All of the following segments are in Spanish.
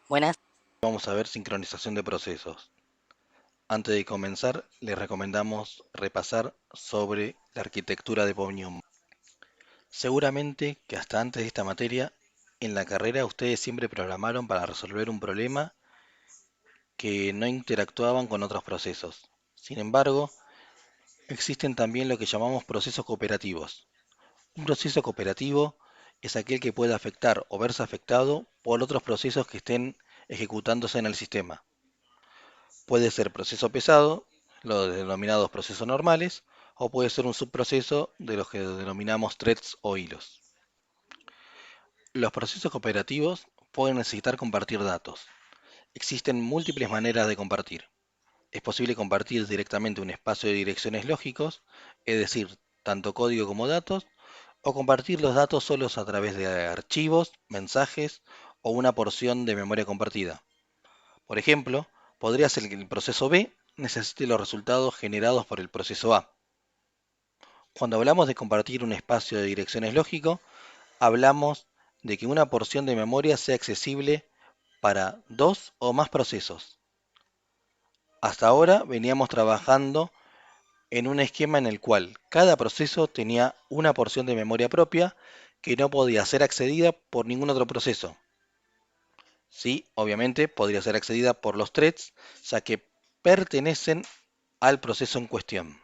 Buenas. Vamos a ver sincronización de procesos. Antes de comenzar, les recomendamos repasar sobre la arquitectura de Bob-Newman. Seguramente que hasta antes de esta materia, en la carrera ustedes siempre programaron para resolver un problema que no interactuaban con otros procesos. Sin embargo, existen también lo que llamamos procesos cooperativos. Un proceso cooperativo es aquel que puede afectar o verse afectado por otros procesos que estén ejecutándose en el sistema. Puede ser proceso pesado, los denominados procesos normales, o puede ser un subproceso de los que denominamos threads o hilos. Los procesos cooperativos pueden necesitar compartir datos. Existen múltiples maneras de compartir. Es posible compartir directamente un espacio de direcciones lógicos, es decir, tanto código como datos, o compartir los datos solos a través de archivos, mensajes o una porción de memoria compartida. Por ejemplo, podría ser que el proceso B necesite los resultados generados por el proceso A. Cuando hablamos de compartir un espacio de direcciones lógico, hablamos de que una porción de memoria sea accesible para dos o más procesos. Hasta ahora veníamos trabajando en un esquema en el cual cada proceso tenía una porción de memoria propia que no podía ser accedida por ningún otro proceso. Sí, obviamente podría ser accedida por los threads, ya que pertenecen al proceso en cuestión.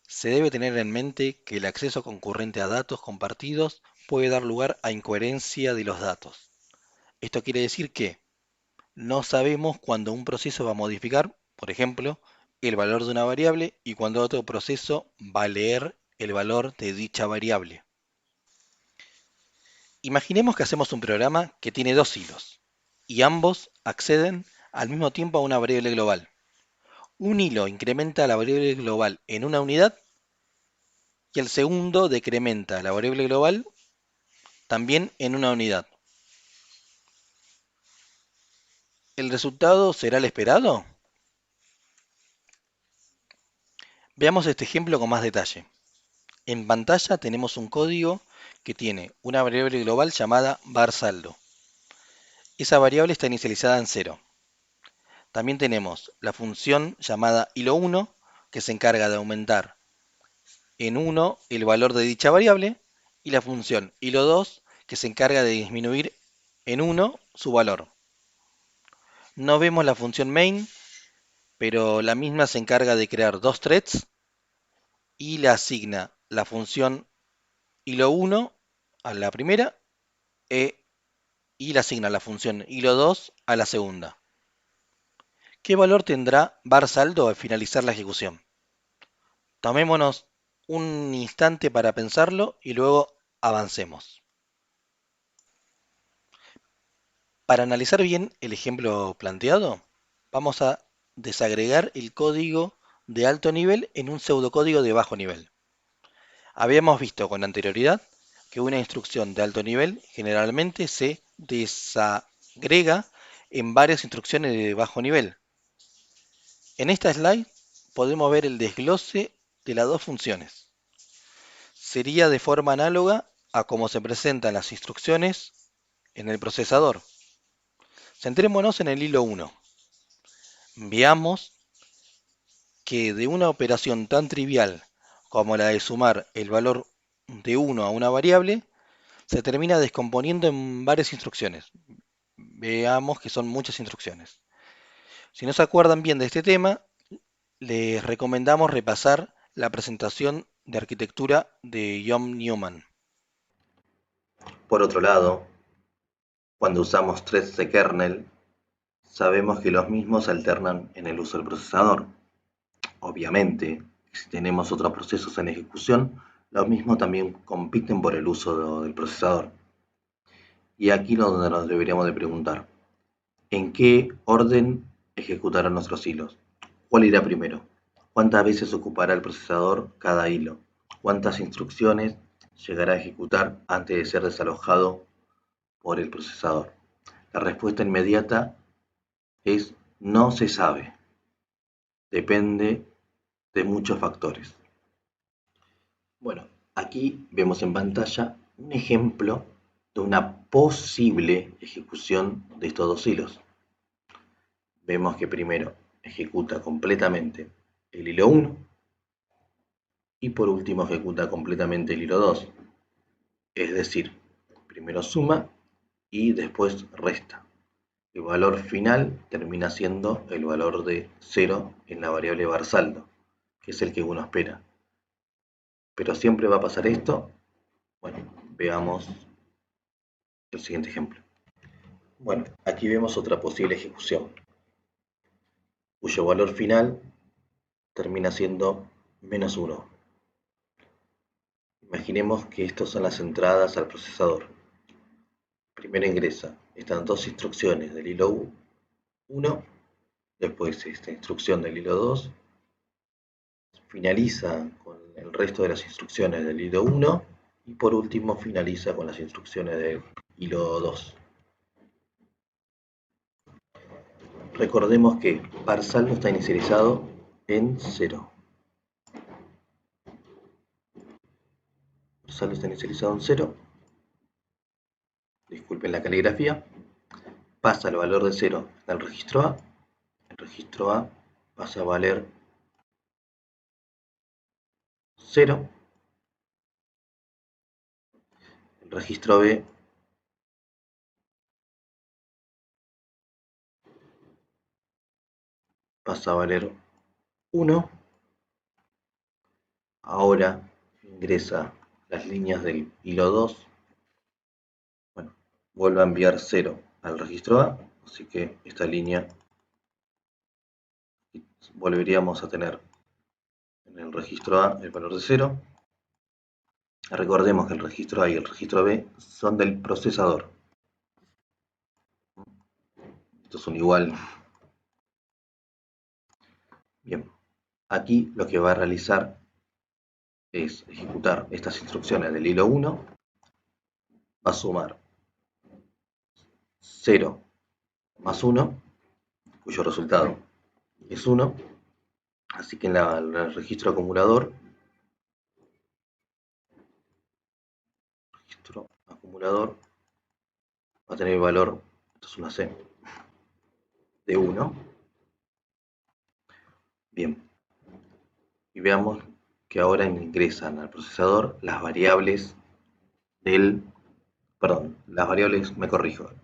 Se debe tener en mente que el acceso concurrente a datos compartidos puede dar lugar a incoherencia de los datos. Esto quiere decir que no sabemos cuándo un proceso va a modificar, por ejemplo, el valor de una variable y cuándo otro proceso va a leer el valor de dicha variable. Imaginemos que hacemos un programa que tiene dos hilos y ambos acceden al mismo tiempo a una variable global. Un hilo incrementa la variable global en una unidad y el segundo decrementa la variable global también en una unidad. ¿El resultado será el esperado? Veamos este ejemplo con más detalle. En pantalla tenemos un código que tiene una variable global llamada varSaldo. Esa variable está inicializada en 0. También tenemos la función llamada hilo1 que se encarga de aumentar en 1 el valor de dicha variable y la función hilo2 que se encarga de disminuir en 1 su valor. No vemos la función main, pero la misma se encarga de crear dos threads y le asigna la función hilo1 a la primera y le asigna la función hilo2 a la segunda. ¿Qué valor tendrá varSaldo al finalizar la ejecución? Tomémonos un instante para pensarlo y luego avancemos. Para analizar bien el ejemplo planteado, vamos a desagregar el código de alto nivel en un pseudocódigo de bajo nivel. Habíamos visto con anterioridad que una instrucción de alto nivel generalmente se desagrega en varias instrucciones de bajo nivel. En esta slide podemos ver el desglose de las dos funciones. Sería de forma análoga a cómo se presentan las instrucciones en el procesador. Centrémonos en el hilo 1. Veamos que de una operación tan trivial como la de sumar el valor de 1 a una variable, se termina descomponiendo en varias instrucciones. Veamos que son muchas instrucciones. Si no se acuerdan bien de este tema, les recomendamos repasar la presentación de arquitectura de John Newman. Por otro lado, cuando usamos threads de kernel, sabemos que los mismos alternan en el uso del procesador. Obviamente, si tenemos otros procesos en ejecución, los mismos también compiten por el uso del procesador. Y aquí es donde nos deberíamos de preguntar, ¿en qué orden ejecutarán nuestros hilos? ¿Cuál irá primero? ¿Cuántas veces ocupará el procesador cada hilo? ¿Cuántas instrucciones llegará a ejecutar antes de ser desalojado por el procesador? La respuesta inmediata es no se sabe, depende de muchos factores. Bueno, aquí vemos en pantalla un ejemplo de una posible ejecución de estos dos hilos. Vemos que primero ejecuta completamente el hilo 1 y por último ejecuta completamente el hilo 2. Es decir, primero suma y después resta. El valor final termina siendo el valor de 0 en la variable var saldo, que es el que uno espera. Pero siempre va a pasar esto. Bueno, veamos el siguiente ejemplo. Bueno, aquí vemos otra posible ejecución, cuyo valor final termina siendo -1. Imaginemos que estas son las entradas al procesador. Primero ingresa estas dos instrucciones del hilo 1, después esta instrucción del hilo 2, finaliza con el resto de las instrucciones del hilo 1 y por último finaliza con las instrucciones del hilo 2. Recordemos que parsaldo está inicializado en 0. Parsaldo está inicializado en 0. Disculpen la caligrafía. Pasa el valor de 0 al registro A. El registro A pasa a valer 0. El registro B pasa a valer 1. Ahora ingresa las líneas del hilo 2. Bueno, vuelve a enviar 0 al registro A, así que esta línea volveríamos a tener en el registro A el valor de 0. Recordemos que el registro A y el registro B son del procesador. Estos son igual. Bien, aquí lo que va a realizar es ejecutar estas instrucciones del hilo 1, va a sumar 0 más 1, cuyo resultado es 1, así que en el registro acumulador va a tener el valor, esto es una C, de 1. Bien, y veamos que ahora ingresan al procesador las variables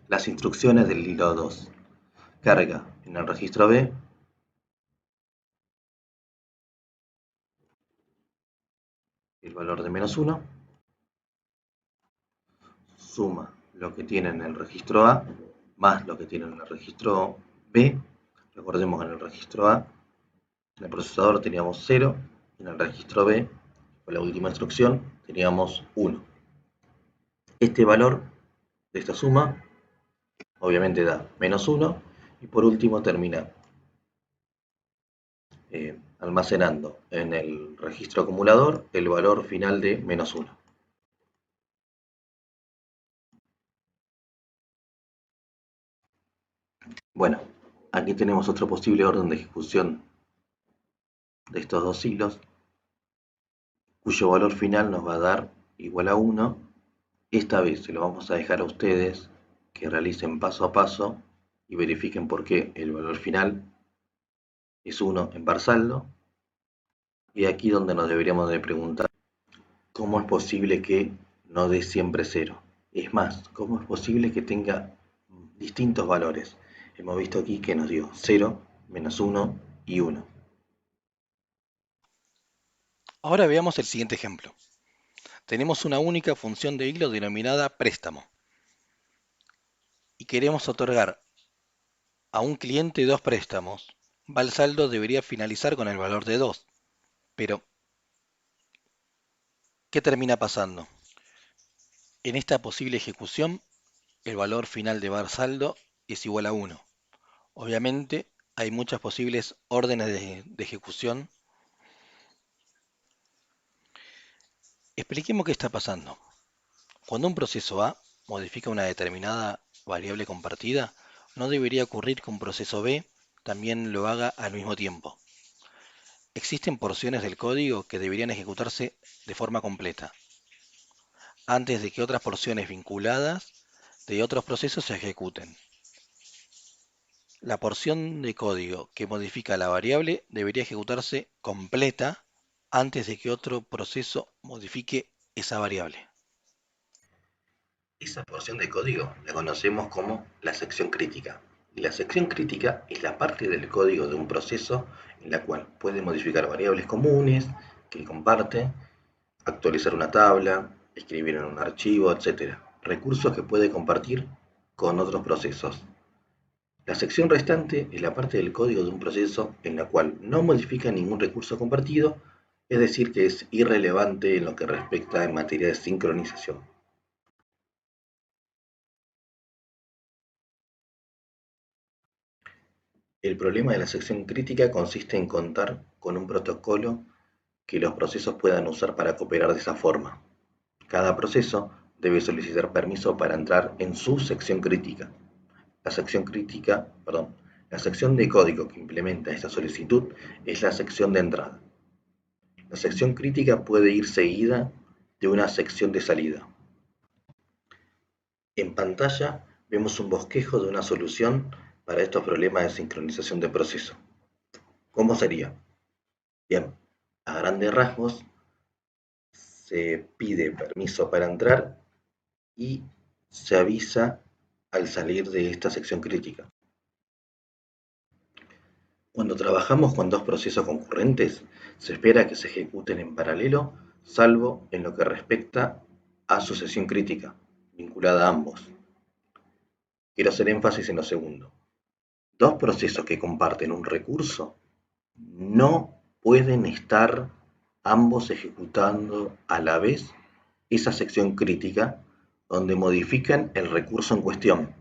las instrucciones del hilo 2. Carga en el registro B el valor de -1, suma lo que tiene en el registro A más lo que tiene en el registro B. Recordemos que en el registro A, en el procesador teníamos 0, y en el registro B, con la última instrucción, teníamos 1. Este valor de esta suma obviamente da -1 y por último termina almacenando en el registro acumulador el valor final de -1. Bueno, aquí tenemos otro posible orden de ejecución de estos dos hilos, cuyo valor final nos va a dar igual a 1. Esta vez se lo vamos a dejar a ustedes que realicen paso a paso y verifiquen por qué el valor final es 1 en parsaldo. Y aquí donde nos deberíamos de preguntar cómo es posible que no dé siempre 0. Es más, cómo es posible que tenga distintos valores. Hemos visto aquí que nos dio 0, -1 y 1. Ahora veamos el siguiente ejemplo. Tenemos una única función de hilo denominada préstamo y queremos otorgar a un cliente dos préstamos. Valsaldo debería finalizar con el valor de 2, pero ¿qué termina pasando? En esta posible ejecución, el valor final de Valsaldo es igual a 1. Obviamente, hay muchas posibles órdenes de ejecución. Expliquemos qué está pasando. Cuando un proceso A modifica una determinada variable compartida, no debería ocurrir que un proceso B también lo haga al mismo tiempo. Existen porciones del código que deberían ejecutarse de forma completa. antes de que otras porciones vinculadas de otros procesos se ejecuten. La porción de código que modifica la variable debería ejecutarse completa antes de que otro proceso modifique esa variable. Esa porción de código la conocemos como la sección crítica. Y la sección crítica es la parte del código de un proceso en la cual puede modificar variables comunes que comparte, actualizar una tabla, escribir en un archivo, etc. Recursos que puede compartir con otros procesos. La sección restante es la parte del código de un proceso en la cual no modifica ningún recurso compartido, es decir, que es irrelevante en lo que respecta en materia de sincronización. El problema de la sección crítica consiste en contar con un protocolo que los procesos puedan usar para cooperar de esa forma. Cada proceso debe solicitar permiso para entrar en su sección crítica. La sección crítica, perdón, la sección de código que implementa esta solicitud es la sección de entrada. La sección crítica puede ir seguida de una sección de salida. En pantalla vemos un bosquejo de una solución para estos problemas de sincronización de proceso. ¿Cómo sería? Bien, a grandes rasgos se pide permiso para entrar y se avisa al salir de esta sección crítica. Cuando trabajamos con dos procesos concurrentes, se espera que se ejecuten en paralelo, salvo en lo que respecta a su sección crítica, vinculada a ambos. Quiero hacer énfasis en lo segundo. Dos procesos que comparten un recurso no pueden estar ambos ejecutando a la vez esa sección crítica donde modifican el recurso en cuestión.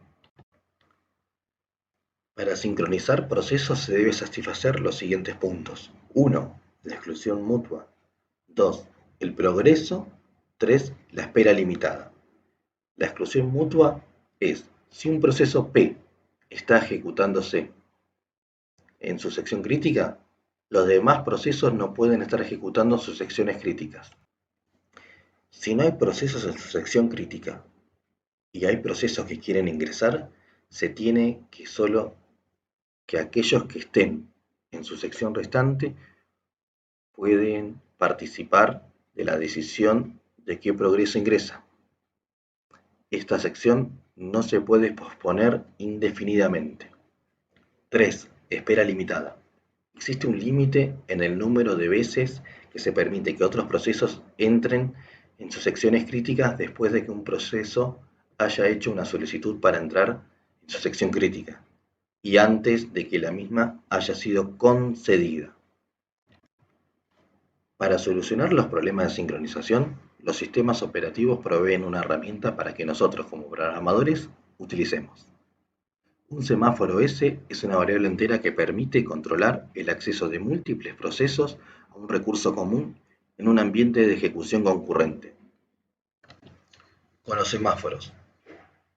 Para sincronizar procesos se debe satisfacer los siguientes puntos. 1. La exclusión mutua. 2. El progreso. 3. La espera limitada. La exclusión mutua es si un proceso P está ejecutándose en su sección crítica, los demás procesos no pueden estar ejecutando sus secciones críticas. Si no hay procesos en su sección crítica y hay procesos que quieren ingresar, se tiene que solo que aquellos que estén en su sección restante pueden participar de la decisión de qué progreso ingresa. Esta sección no se puede posponer indefinidamente. 3. Espera limitada. Existe un límite en el número de veces que se permite que otros procesos entren en sus secciones críticas después de que un proceso haya hecho una solicitud para entrar en su sección crítica y antes de que la misma haya sido concedida. Para solucionar los problemas de sincronización, los sistemas operativos proveen una herramienta para que nosotros como programadores utilicemos. Un semáforo S es una variable entera que permite controlar el acceso de múltiples procesos a un recurso común en un ambiente de ejecución concurrente. Con los semáforos,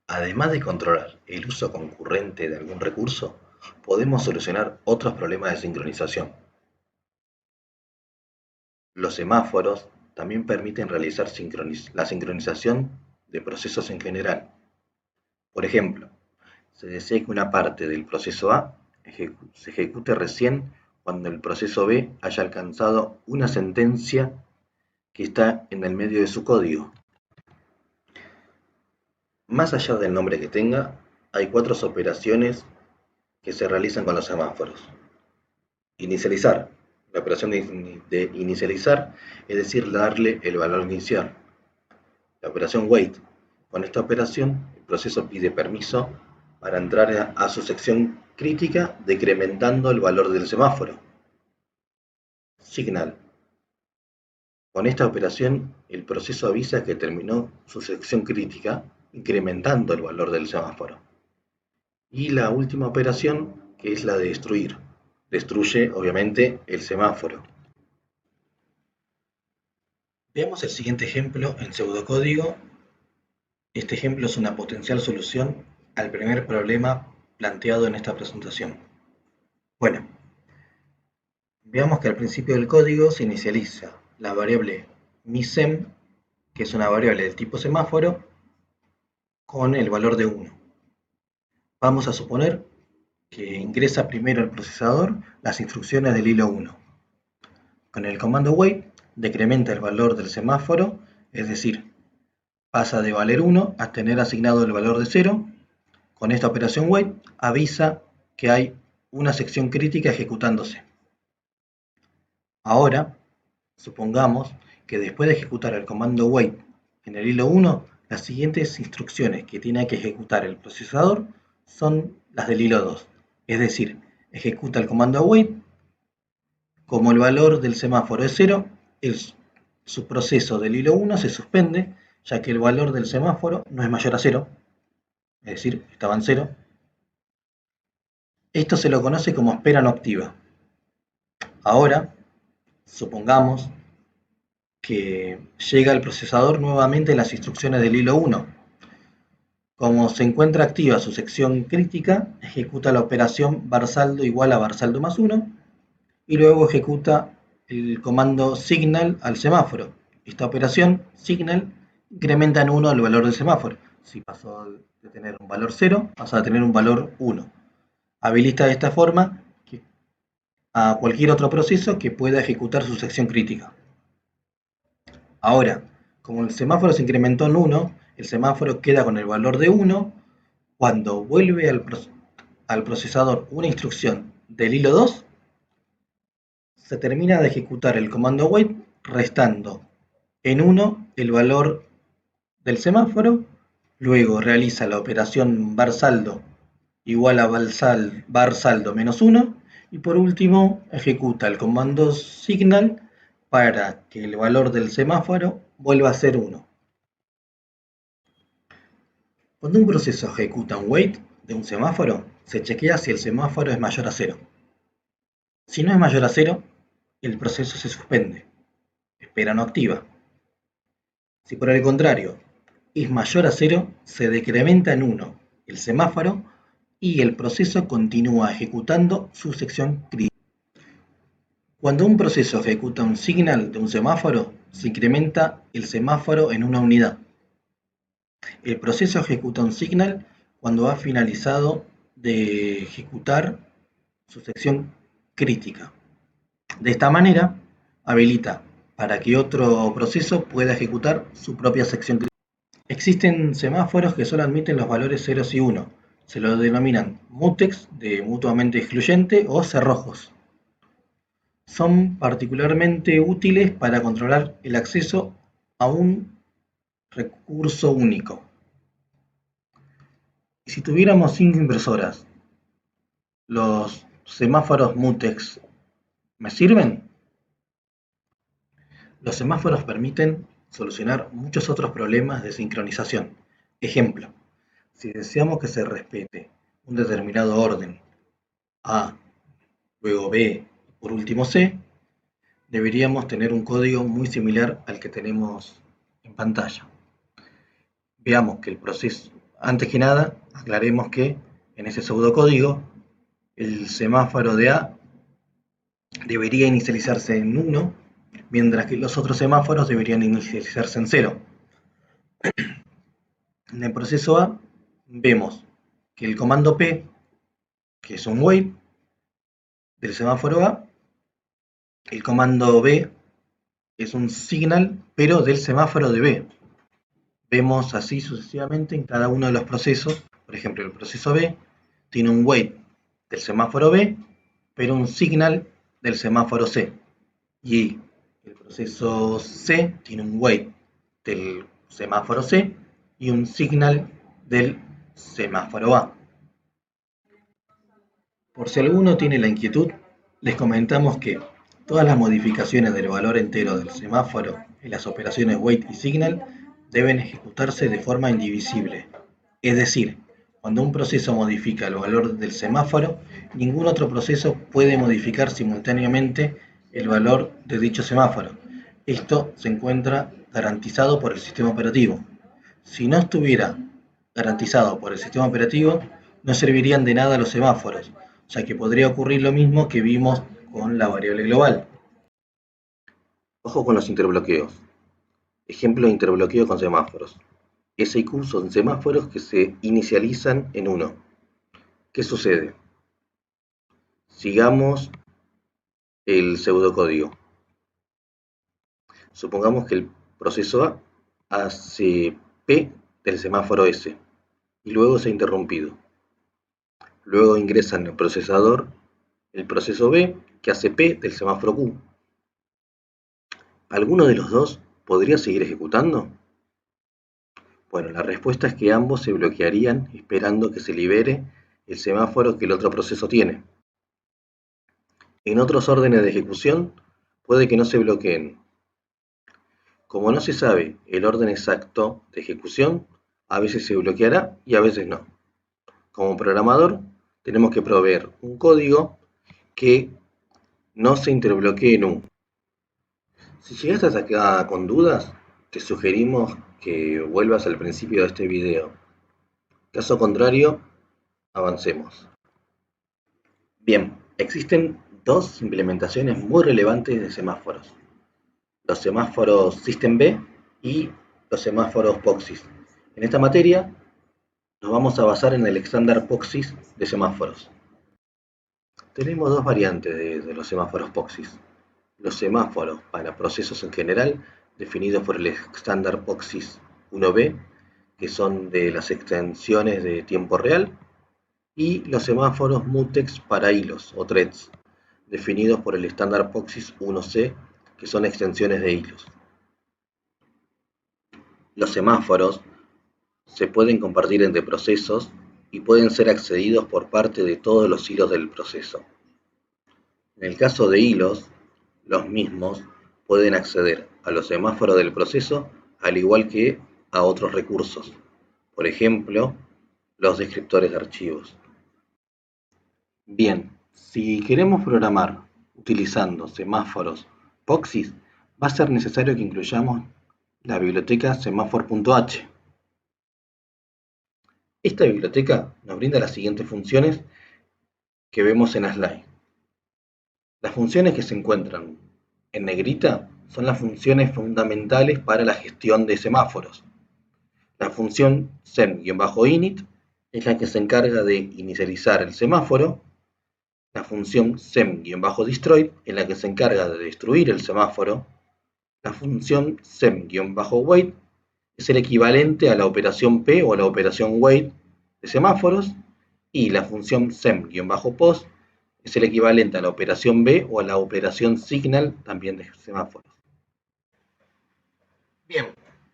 además de controlar el uso concurrente de algún recurso, podemos solucionar otros problemas de sincronización. Los semáforos también permiten realizar la sincronización de procesos en general. Por ejemplo, se desea que una parte del proceso A se ejecute recién cuando el proceso B haya alcanzado una sentencia que está en el medio de su código. Más allá del nombre que tenga, hay 4 operaciones que se realizan con los semáforos. Inicializar. La operación de inicializar, es decir, darle el valor inicial. La operación wait. Con esta operación, el proceso pide permiso para entrar a su sección crítica decrementando el valor del semáforo. Signal. Con esta operación, el proceso avisa que terminó su sección crítica, incrementando el valor del semáforo. Y la última operación, que es la de destruir. Destruye, obviamente, el semáforo. Veamos el siguiente ejemplo en pseudocódigo. Este ejemplo es una potencial solución al primer problema planteado en esta presentación. Bueno, veamos que al principio del código se inicializa la variable misem que es una variable del tipo semáforo, con el valor de 1. Vamos a suponer que ingresa primero al procesador las instrucciones del hilo 1. Con el comando wait decrementa el valor del semáforo, es decir, pasa de valer 1 a tener asignado el valor de 0. Con esta operación wait avisa que hay una sección crítica ejecutándose. Ahora, supongamos que después de ejecutar el comando wait en el hilo 1, las siguientes instrucciones que tiene que ejecutar el procesador son las del hilo 2. Es decir, ejecuta el comando wait. Como el valor del semáforo es 0, su proceso del hilo 1 se suspende, ya que el valor del semáforo no es mayor a 0, es decir, estaba en 0. Esto se lo conoce como espera no activa. Ahora, supongamos que llega al procesador nuevamente las instrucciones del hilo 1. Como se encuentra activa su sección crítica, ejecuta la operación varsaldo igual a varsaldo más 1 y luego ejecuta el comando signal al semáforo. Esta operación, signal, incrementa en 1 el valor del semáforo. Si pasó de tener un valor 0, pasa a tener un valor 1. Habilita de esta forma a cualquier otro proceso que pueda ejecutar su sección crítica. Ahora, como el semáforo se incrementó en 1, el semáforo queda con el valor de 1. Cuando vuelve al procesador una instrucción del hilo 2, se termina de ejecutar el comando wait restando en 1 el valor del semáforo, luego realiza la operación varsaldo igual a varsaldo menos 1 y por último ejecuta el comando signal para que el valor del semáforo vuelva a ser 1. Cuando un proceso ejecuta un wait de un semáforo, se chequea si el semáforo es mayor a 0. Si no es mayor a 0, el proceso se suspende, espera no activa. Si por el contrario es mayor a 0, se decrementa en 1 el semáforo y el proceso continúa ejecutando su sección crítica. Cuando un proceso ejecuta un signal de un semáforo, se incrementa el semáforo en una unidad. El proceso ejecuta un signal cuando ha finalizado de ejecutar su sección crítica. De esta manera, habilita para que otro proceso pueda ejecutar su propia sección crítica. Existen semáforos que solo admiten los valores 0 y 1. Se los denominan mutex, de mutuamente excluyente, o cerrojos. Son particularmente útiles para controlar el acceso a un recurso único. Si tuviéramos 5 impresoras, ¿los semáforos mutex me sirven? Los semáforos permiten solucionar muchos otros problemas de sincronización. Ejemplo, si deseamos que se respete un determinado orden A, luego B, por último C, deberíamos tener un código muy similar al que tenemos en pantalla. Veamos que el proceso, antes que nada, aclaremos que en ese pseudocódigo el semáforo de A debería inicializarse en 1, mientras que los otros semáforos deberían inicializarse en 0. En el proceso A vemos que el comando P, que es un wait del semáforo A, el comando B es un signal, pero del semáforo de B. Vemos así sucesivamente en cada uno de los procesos. Por ejemplo, el proceso B tiene un wait del semáforo B, pero un signal del semáforo C. Y el proceso C tiene un wait del semáforo C y un signal del semáforo A. Por si alguno tiene la inquietud, les comentamos que todas las modificaciones del valor entero del semáforo en las operaciones wait y signal deben ejecutarse de forma indivisible. Es decir, cuando un proceso modifica el valor del semáforo, ningún otro proceso puede modificar simultáneamente el valor de dicho semáforo. Esto se encuentra garantizado por el sistema operativo. Si no estuviera garantizado por el sistema operativo, no servirían de nada los semáforos, ya que podría ocurrir lo mismo que vimos con la variable global. Ojo con los interbloqueos. Ejemplo de interbloqueo con semáforos. S y Q son semáforos que se inicializan en 1. ¿Qué sucede? Sigamos el pseudocódigo. Supongamos que el proceso A hace P del semáforo S y luego se ha interrumpido. Luego ingresa en el procesador el proceso B que hace P del semáforo Q. ¿Alguno de los dos podría seguir ejecutando? Bueno, la respuesta es que ambos se bloquearían esperando que se libere el semáforo que el otro proceso tiene. En otros órdenes de ejecución puede que no se bloqueen. Como no se sabe el orden exacto de ejecución, a veces se bloqueará y a veces no. Como programador, tenemos que proveer un código que no se interbloquee nunca. Si llegaste hasta acá con dudas, te sugerimos que vuelvas al principio de este video. Caso contrario, avancemos. Bien, existen dos implementaciones muy relevantes de semáforos. Los semáforos System B y los semáforos POSIX. En esta materia nos vamos a basar en el estándar POSIX de semáforos. Tenemos dos variantes de los semáforos POSIX. Los semáforos para procesos en general, definidos por el estándar POSIX 1B, que son de las extensiones de tiempo real, y los semáforos mutex para hilos o threads, definidos por el estándar POSIX 1C, que son extensiones de hilos. Los semáforos se pueden compartir entre procesos y pueden ser accedidos por parte de todos los hilos del proceso. En el caso de hilos, los mismos pueden acceder a los semáforos del proceso al igual que a otros recursos, por ejemplo, los descriptores de archivos. Bien, si queremos programar utilizando semáforos POSIX, va a ser necesario que incluyamos la biblioteca semaphore.h. Esta biblioteca nos brinda las siguientes funciones que vemos en la slide. Las funciones que se encuentran en negrita son las funciones fundamentales para la gestión de semáforos. La función sem-init es la que se encarga de inicializar el semáforo. La función sem-destroy es la que se encarga de destruir el semáforo. La función sem-wait es el equivalente a la operación P o a la operación wait de semáforos. Y la función sem-post es el equivalente a la operación B o a la operación signal también de semáforos. Bien,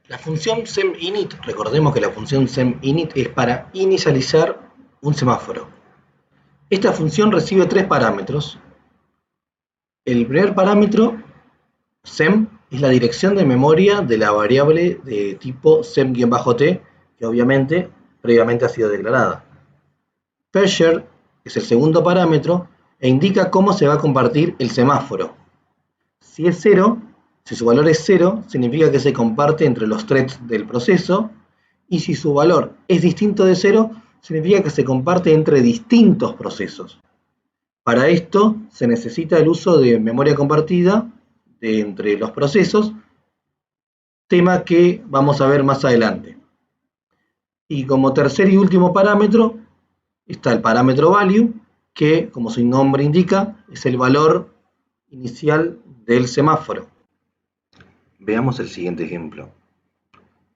la función sem-init, recordemos que la función sem-init es para inicializar un semáforo. Esta función recibe tres parámetros. El primer parámetro, sem, es la dirección de memoria de la variable de tipo sem-t, que obviamente previamente ha sido declarada. Pesher es el segundo parámetro e indica cómo se va a compartir el semáforo. Si es 0, si su valor es 0, significa que se comparte entre los threads del proceso, y si su valor es distinto de 0, significa que se comparte entre distintos procesos. Para esto se necesita el uso de memoria compartida entre los procesos, tema que vamos a ver más adelante. Y como tercer y último parámetro está el parámetro value, que como su nombre indica es el valor inicial del semáforo. Veamos el siguiente ejemplo.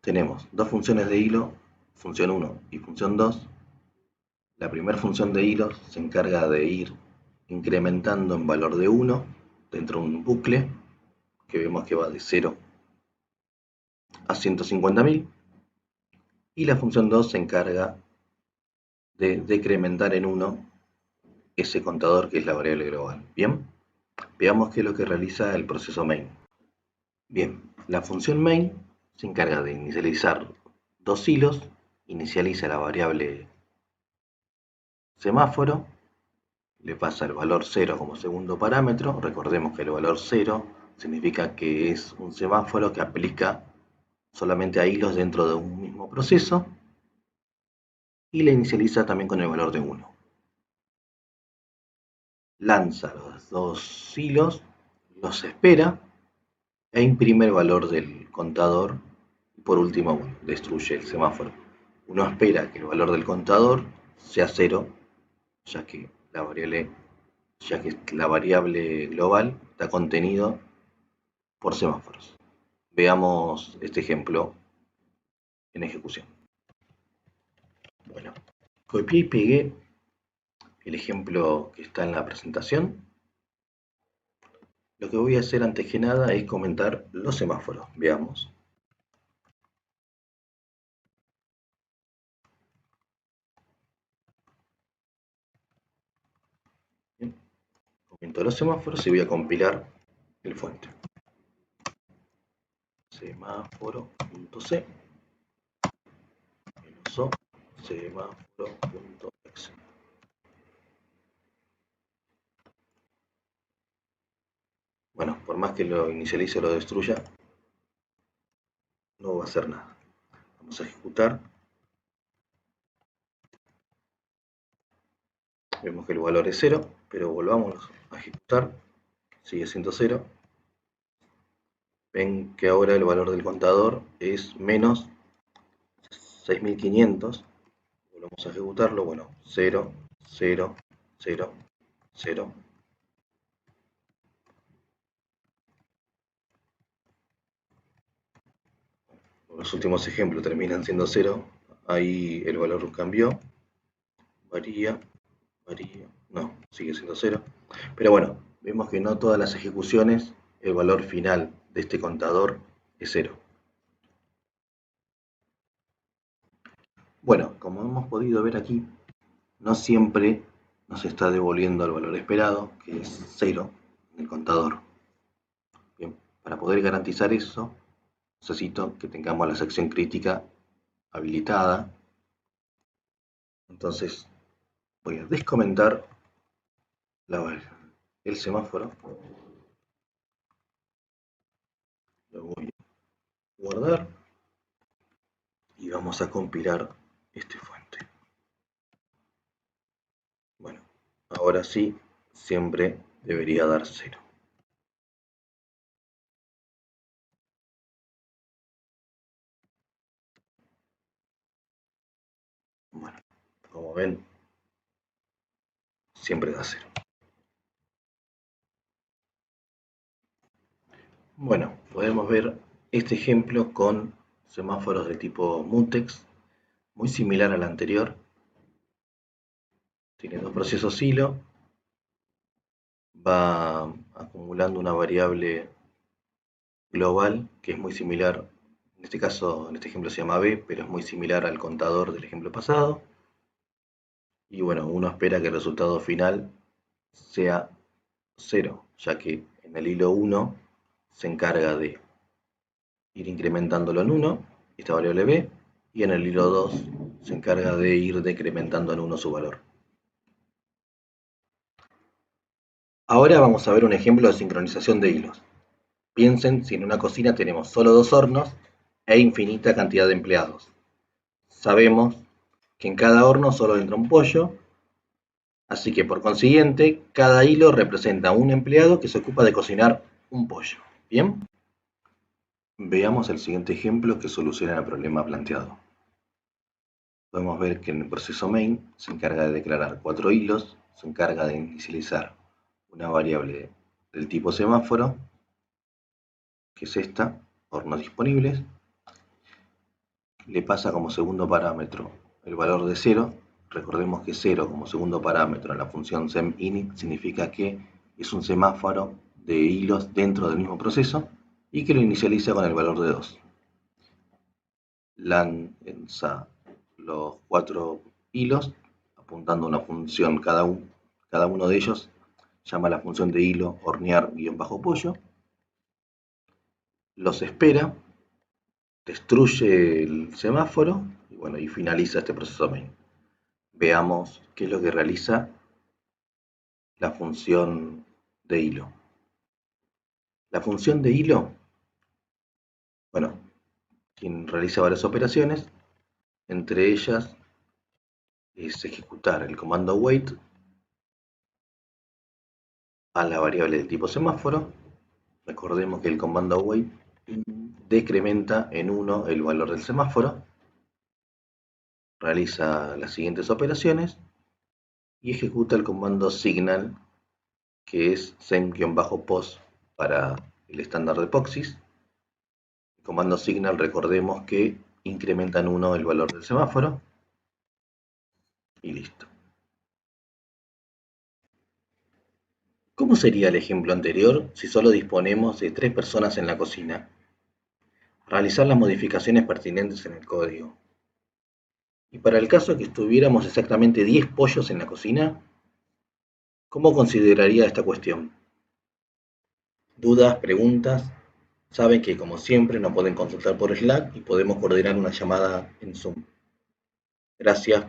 Tenemos dos funciones de hilo, función 1 y función 2. La primera función de hilos se encarga de ir incrementando en valor de 1 dentro de un bucle que vemos que va de 0 a 150.000, y la función 2 se encarga de decrementar en 1 ese contador que es la variable global. Bien, veamos qué es lo que realiza el proceso main. Bien, la función main se encarga de inicializar dos hilos, inicializa la variable semáforo, le pasa el valor 0 como segundo parámetro. Recordemos que el valor 0 significa que es un semáforo que aplica solamente a hilos dentro de un mismo proceso, y le inicializa también con el valor de 1. Lanza los dos hilos, los espera, e imprime el valor del contador. Por último, bueno, destruye el semáforo. Uno espera que el valor del contador sea cero, ya que la variable global está contenido por semáforos. Veamos este ejemplo en ejecución. Bueno, copié y pegué el ejemplo que está en la presentación. Lo que voy a hacer antes que nada es comentar los semáforos. Veamos. Bien, comento los semáforos y voy a compilar el fuente. Semáforo.c menos semáforo.exe. Bueno, por más que lo inicialice o lo destruya, no va a hacer nada. Vamos a ejecutar. Vemos que el valor es 0, pero volvamos a ejecutar. Sigue siendo 0. Ven que ahora el valor del contador es menos 6500. Volvamos a ejecutarlo. Bueno, 0, 0, 0, 0. Los últimos ejemplos terminan siendo 0. Ahí el valor cambió. Varía. No, sigue siendo 0. Pero bueno, vemos que no todas las ejecuciones el valor final de este contador es 0. Bueno, como hemos podido ver aquí, no siempre nos está devolviendo el valor esperado, que es 0 en el contador. Bien, para poder garantizar eso, necesito que tengamos la sección crítica habilitada. Entonces voy a descomentar el semáforo. Lo voy a guardar y vamos a compilar este fuente. Bueno, ahora sí, siempre debería dar 0. Bueno, como ven, siempre da 0. Bueno, podemos ver este ejemplo con semáforos de tipo mutex, muy similar al anterior. Tiene dos procesos hilo, va acumulando una variable global que es muy similar, en este caso, en este ejemplo se llama b, pero es muy similar al contador del ejemplo pasado. Y bueno, uno espera que el resultado final sea 0, ya que en el hilo 1 se encarga de ir incrementándolo en 1, esta variable b, y en el hilo 2 se encarga de ir decrementando en 1 su valor. Ahora vamos a ver un ejemplo de sincronización de hilos. Piensen si en una cocina tenemos solo 2 hornos e infinita cantidad de empleados. Sabemos que en cada horno solo entra un pollo, así que por consiguiente cada hilo representa un empleado que se ocupa de cocinar un pollo. ¿Bien? Veamos el siguiente ejemplo que soluciona el problema planteado. Podemos ver que en el proceso main se encarga de declarar 4 hilos, se encarga de inicializar una variable del tipo semáforo, que es esta, hornos disponibles, le pasa como segundo parámetro el valor de 0. Recordemos que 0 como segundo parámetro en la función seminit significa que es un semáforo de hilos dentro del mismo proceso y que lo inicializa con el valor de 2. Lanza los 4 hilos apuntando a una función cada uno de ellos llama la función de hilo hornear-pollo, los espera, destruye el semáforo y bueno, y finaliza este proceso main. Veamos qué es lo que realiza la función de hilo. La función de hilo, bueno, quien realiza varias operaciones, entre ellas es ejecutar el comando wait a la variable del tipo semáforo Recordemos que el comando wait decrementa en 1 el valor del semáforo, realiza las siguientes operaciones y ejecuta el comando signal, que es send-post para el estándar de POSIX. El comando signal, recordemos que incrementa en 1 el valor del semáforo y listo. ¿Cómo sería el ejemplo anterior si solo disponemos de 3 personas en la cocina? Realizar las modificaciones pertinentes en el código. Y para el caso que estuviéramos exactamente 10 pollos en la cocina, ¿cómo consideraría esta cuestión? ¿Dudas, preguntas? Saben que, como siempre, nos pueden consultar por Slack y podemos coordinar una llamada en Zoom. Gracias